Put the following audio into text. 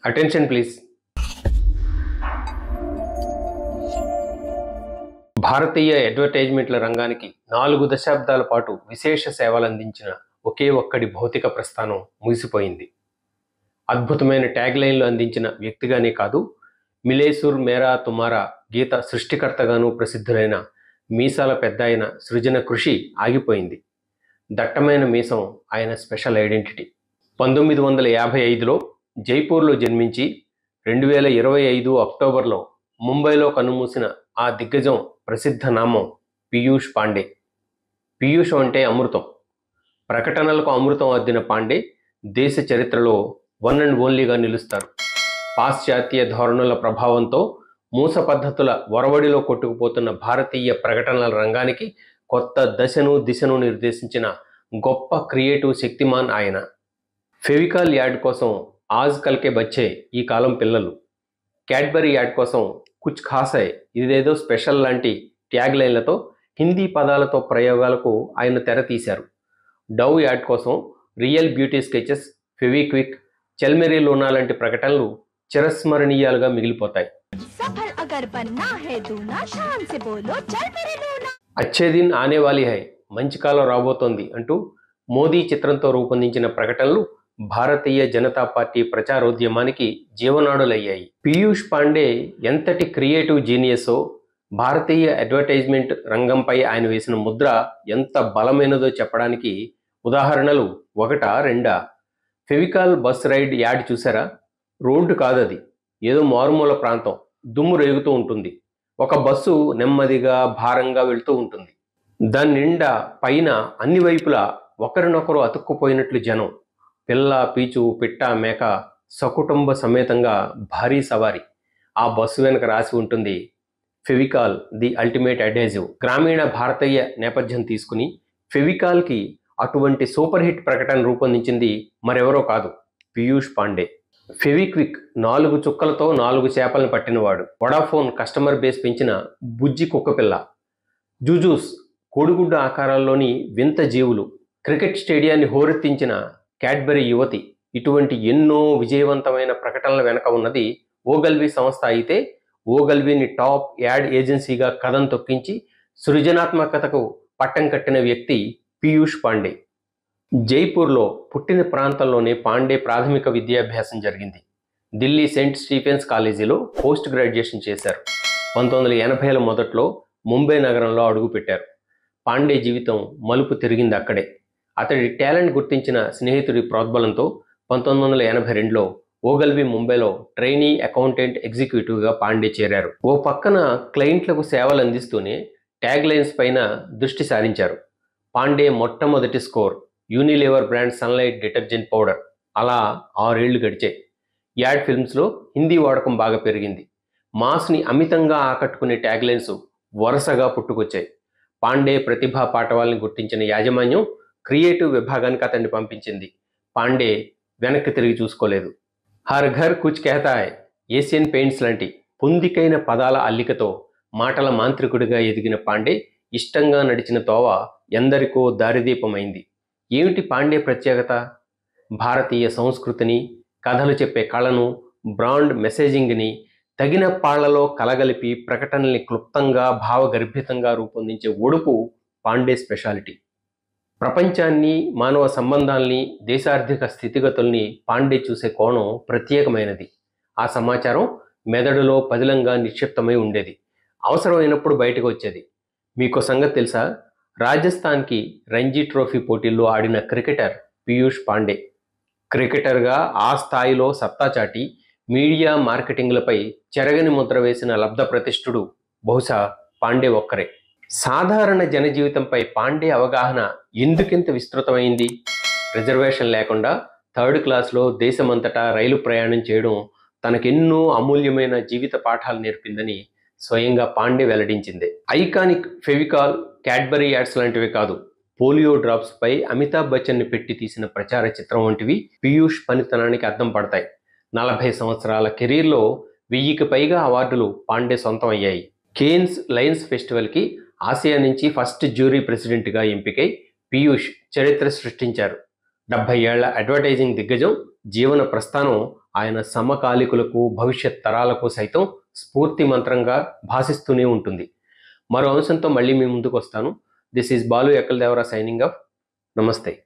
Attention please. భారతీయ అడ్వర్టైజ్మెంట్ల రంగానికి 4 దశాబ్దాల పాటు విశేష సేవలందించిన ఒకే ఒక్కడి భౌతిక ప్రస్థానం ముగిసిపోయింది. అద్భుతమైన ట్యాగ్లైన్లు అందించిన వ్యక్తిగానే కాదు, మిలే సుర్ మేరా తుమారా గీత సృష్టికర్తగాను ప్రసిద్ధులైన మీసాల పెద్దాయన సృజన కృషి ఆగిపోయింది. దట్టమైన మీసం ఆయన స్పెషల్ ఐడెంటిటీ. 1955లో జైపూర్లో జన్మించి 2025 అక్టోబర్లో ముంబైలో కన్నుమూసిన ఆ దిగ్గజం ప్రసిద్ధ నామం పీయూష్ పాండే. పీయూష్ అంటే అమృతం. ప్రకటనలకు అమృతం అద్దిన పాండే దేశ చరిత్రలో వన్ అండ్ ఓన్లీగా నిలుస్తారు. పాశ్చాత్య ధోరణుల ప్రభావంతో మూస పద్ధతుల ఒరవడిలో కొట్టుకుపోతున్న భారతీయ ప్రకటనల రంగానికి కొత్త దశను దిశను నిర్దేశించిన గొప్ప క్రియేటివ్ శక్తిమాన్ ఆయన. ఫెవికాల్ యాడ్ కోసం ఆజ్ కల్కే బచ్చే ఈ కాలం పిల్లలు, క్యాడ్బరీ యాడ్ కోసం కుచ్ ఖాస్ హై ఇదేదో స్పెషల్ లాంటి ట్యాగ్ లైన్లతో హిందీ పదాలతో ప్రయోగాలకు ఆయన తెర తీశారు. డవ్ యాడ్ కోసం రియల్ బ్యూటీ స్కెచెస్, ఫెవిక్విక్, చెల్మెరీ లోనా లాంటి ప్రకటనలు చిరస్మరణీయాలుగా మిగిలిపోతాయి. అచ్చే దిన్ ఆనే వాలీ హై, మంచి కాలం రాబోతోంది అంటూ మోదీ చిత్రంతో రూపొందించిన ప్రకటనలు భారతీయ జనతా పార్టీ ప్రచారోద్యమానికి జీవనాడులయ్యాయి. పీయూష్ పాండే ఎంతటి క్రియేటివ్ జీనియసో, భారతీయ అడ్వర్టైజ్మెంట్ రంగంపై ఆయన వేసిన ముద్ర ఎంత బలమైనదో చెప్పడానికి ఉదాహరణలు ఒకటా రెండా? ఫెవికాల్ బస్ రైడ్ యాడ్ చూసారా? రోడ్డు కాదది, ఏదో మారుమూల ప్రాంతం, దుమ్ము రేగుతూ ఉంటుంది. ఒక బస్సు నెమ్మదిగా భారంగా వెళ్తూ ఉంటుంది. దాని నిండా పైన అన్ని వైపులా ఒకరినొకరు అతుక్కుపోయినట్లు జనం, పిల్ల పీచు పిట్ట మేక సకుటుంబ సమేతంగా భారీ సవారీ. ఆ బస్సు వెనక రాసి ఉంటుంది ఫెవికాల్ ది అల్టిమేట్ అడ్హెజివ్. గ్రామీణ భారతీయ నేపథ్యం తీసుకుని ఫెవికాల్కి అటువంటి సూపర్ హిట్ ప్రకటన రూపొందించింది మరెవరో కాదు, పీయూష్ పాండే. ఫెవిక్విక్ 4 చుక్కలతో 4 చేపలను పట్టినవాడు. వడాఫోన్ కస్టమర్ బేస్ పెంచిన బుజ్జి కుక్కపిల్ల. జూజూస్ కోడిగుడ్డ ఆకారాల్లోని వింత జీవులు. క్రికెట్ స్టేడియాన్ని హోరెత్తించిన క్యాడ్బరీ యువతి. ఇటువంటి ఎన్నో విజయవంతమైన ప్రకటనల వెనక ఉన్నది ఓగల్వీ సంస్థ అయితే, ఓగల్వీని టాప్ యాడ్ ఏజెన్సీగా కథం తొక్కించి సృజనాత్మకతకు పట్టం కట్టిన వ్యక్తి పీయూష్ పాండే. జైపూర్లో పుట్టిన ప్రాంతంలోనే పాండే ప్రాథమిక విద్యాభ్యాసం జరిగింది. ఢిల్లీ సెయింట్ స్టీఫెన్స్ కాలేజీలో పోస్ట్ గ్రాడ్యుయేషన్ చేశారు. 1980ల మొదట్లో ముంబై నగరంలో అడుగుపెట్టారు. పాండే జీవితం మలుపు తిరిగింది అక్కడే. అతడి టాలెంట్ గుర్తించిన స్నేహితుడి ప్రోద్బలంతో 1982లో ఓగల్వీ ముంబైలో ట్రైనీ అకౌంటెంట్ ఎగ్జిక్యూటివ్గా పాండే చేరారు. ఓ పక్కన క్లయింట్లకు సేవలు అందిస్తూనే ట్యాగ్ లైన్స్ పైన దృష్టి సారించారు. పాండే మొట్టమొదటి score Unilever brand sunlight detergent powder. అలా 6 ఏళ్లు గడిచాయి. యాడ్ ఫిల్మ్స్లో హిందీ వాడకం బాగా పెరిగింది. మాస్ని అమితంగా ఆకట్టుకునే ట్యాగ్ లైన్స్ వరుసగా పుట్టుకొచ్చాయి. పాండే ప్రతిభా పాటవాల్ని గుర్తించిన యాజమాన్యం క్రియేటివ్ విభాగానికి అతన్ని పంపించింది. పాండే వెనక్కి తిరిగి చూసుకోలేదు. హర్ ఘర్ కుచ్ కెహతా హై, ఏషియన్ పెయింట్స్ లాంటి పొందికైన పదాల అల్లికతో మాటల మాంత్రికుడిగా ఎదిగిన పాండే ఇష్టంగా నడిచిన తోవ ఎందరికో దారిదీపమైంది. ఏమిటి పాండే ప్రత్యేకత? భారతీయ సంస్కృతిని, కథలు చెప్పే కళను, బ్రాండ్ మెసేజింగ్ని తగిన పాళ్లలో కలగలిపి ప్రకటనల్ని క్లుప్తంగా భావగర్భితంగా రూపొందించే ఒడుపు పాండే స్పెషాలిటీ. ప్రపంచాన్ని, మానవ సంబంధాల్ని, దేశార్థిక స్థితిగతుల్ని పాండే చూసే కోణం ప్రత్యేకమైనది. ఆ సమాచారం మెదడులో పదిలంగా నిక్షిప్తమై ఉండేది. అవసరమైనప్పుడు బయటకు వచ్చేది. మీకు సంగతి తెలుసా? రాజస్థాన్కి రంజీ ట్రోఫీ పోటీల్లో ఆడిన క్రికెటర్ పీయూష్ పాండే. క్రికెటర్గా ఆ స్థాయిలో సత్తా చాటి మీడియా మార్కెటింగ్లపై చెరగని ముద్ర వేసిన లబ్ధ ప్రతిష్ఠుడు బహుశా పాండే ఒక్కరే. సాధారణ జనజీవితంపై పాండే అవగాహన ఎందుకింత విస్తృతమైంది? రిజర్వేషన్ లేకుండా 3rd క్లాస్లో దేశమంతటా రైలు ప్రయాణం చేయడం తనకెన్నో అమూల్యమైన జీవిత పాఠాలు నేర్పిందని స్వయంగా పాండే వెల్లడించింది. ఐకానిక్ ఫెవికాల్, క్యాడ్బరీ యాడ్స్ లాంటివి కాదు, పోలియో డ్రాప్స్పై అమితాబ్ బచ్చన్ని పెట్టి తీసిన ప్రచార చిత్రం వంటివి పీయూష్ పనితనానికి అద్దం పడతాయి. 40 సంవత్సరాల కెరీర్లో 1000కి పైగా అవార్డులు పాండే సొంతం అయ్యాయి. కేన్స్ లయన్స్ ఫెస్టివల్కి ఆసియా నుంచి ఫస్ట్ జ్యూరీ ప్రెసిడెంట్గా ఎంపికై పీయూష్ చరిత్ర సృష్టించారు. 70 ఏళ్ల అడ్వర్టైజింగ్ దిగ్గజం జీవన ప్రస్థానం ఆయన సమకాలికులకు భవిష్యత్ తరాలకు సైతం స్ఫూర్తి మంత్రంగా భాసిస్తూనే ఉంటుంది. మరో అంశంతో మళ్ళీ మీ ముందుకు వస్తాను. This is Balu Ekkal Devara signing off. నమస్తే.